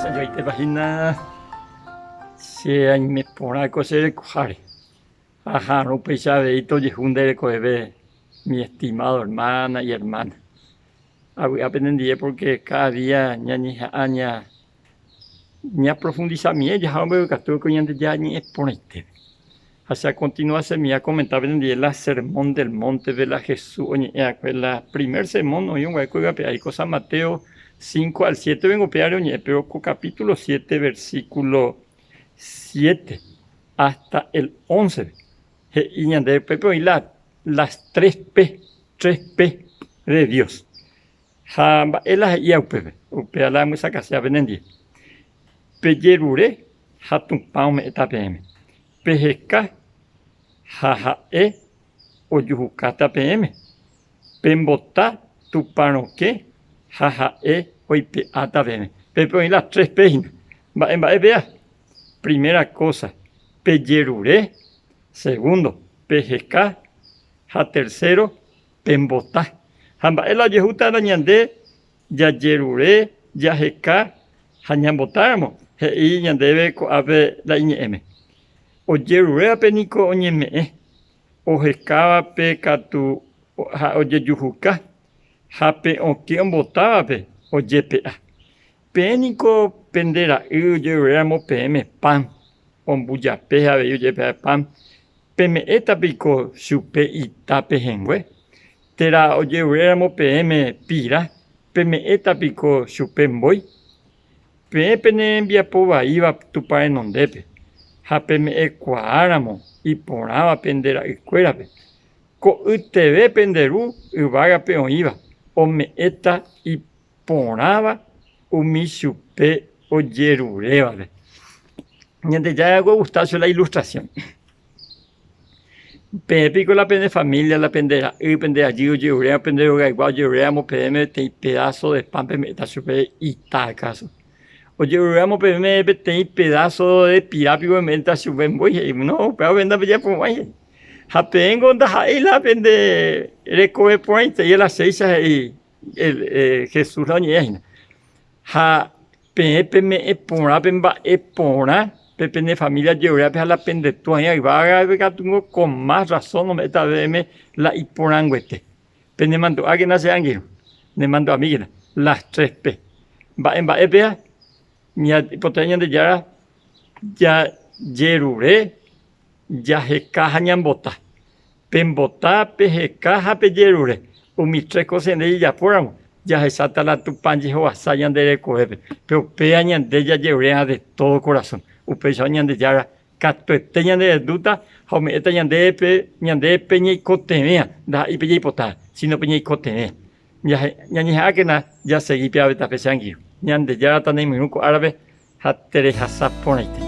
Yo te imagino si hay me pone cosas de cojar. Ajá, no pensaba y todo junto con mi estimado hermana y hermana. Aprendí porque cada día ña profundiza mi ya hombre que estuvo con ya ni exponente. Así a continuación me comentaba en la sermón del monte de la Jesús, el primer sermón, hoy un hueco hay cosa Mateo 5 al 7 vengo a pegar, pero capítulo 7, versículo 7 hasta el 11. Y las 3P de Dios. Él ya upea la musa que se avenendi. Peyerure, hatun paume etapm. Pejeca, jajae, oyujucata pm. Pembota, tupanoque, jajae, oipeata pm. Pepe las 3P. Vea. Primera cosa, peyerure. Segundo, pejeca. Ja tercero, pembota. Hamba ela yehuta la ñande, ya yerure, ya jeca, ja ñambotáramo. Hei ñandeve ko'ápe la iñe'ẽme. Ojeruréape niko oñeme'ẽ. Ohekávape katu ha ojejuhuka. Ha pe okẽ ombotávape ojepe'a. Péniko pendera'y ojeruréramo peẽme pan. Ombujape avei ojepe'a pan. Peme'ẽtapiko chupe itápe hẽngue. Tera ojeruréramo peẽme pira. Peme'ẽtapiko chupe mbói. Peẽpe mbiapo vaíva tupa renondépe. Ha peme'ẽkuaáramo iporãva pendera'ykuérape. Ko'yteve penderu yvágape oĩva. Ome'ẽta iporãva umi chupe ojerurévape. Ya hago gustazo la ilustración. Pico la pende familia, la pendera, y pende allí, oye, pendero gaiguao, oye, PM, te pedazo de pan, está super y tal caso. Oye, PM, te pedazo de pirápico, me está super muy, no, pero venda ya por ahí. Japengo, ahí la pende, recoge por ahí, te la 6 y Jesús la ñeja. Ja, PM, me pona, pemba, pona. Pepe de familia llevaría a la pendetuaña y va a ver que con más razón no me está viendo la hiporanguete. Pende mando a que nace anguilo. Me mando a mí las 3P. Va en vea mi hipoteña de ya yerure ya jecaja ñambota. Pembota pejecaja pe yerure. O mis 3 cosas en ella poramos. Ya se salta la tupanji o asayan de recoger. Pero peañan de ella yerure de todo corazón. Upecha ñande yara katuete ñande duta haumeta ñande peña ikotemea da ipeña ipota sino peña ikotemea ñañeja que na ya seguí piave tapesanguiro ñande yara tanei minuco árabe hatere hasaponaite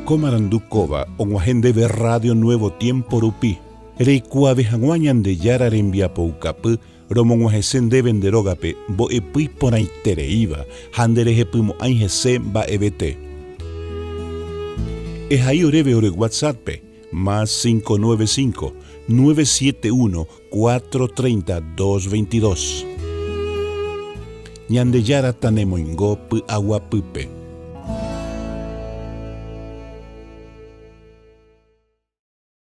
Comarandukova onguajende de Radio Nuevo Tiempo Rupi reikuave hanguañande yara rembiapo ukapu romonguajesen de venderogape bo epui ponaitere iva handereje pimo aingese ba ebete. Es ahí oreve ore WhatsApp, más 595-971-430-222. Ñande yara tanemoingo pu agua pupe.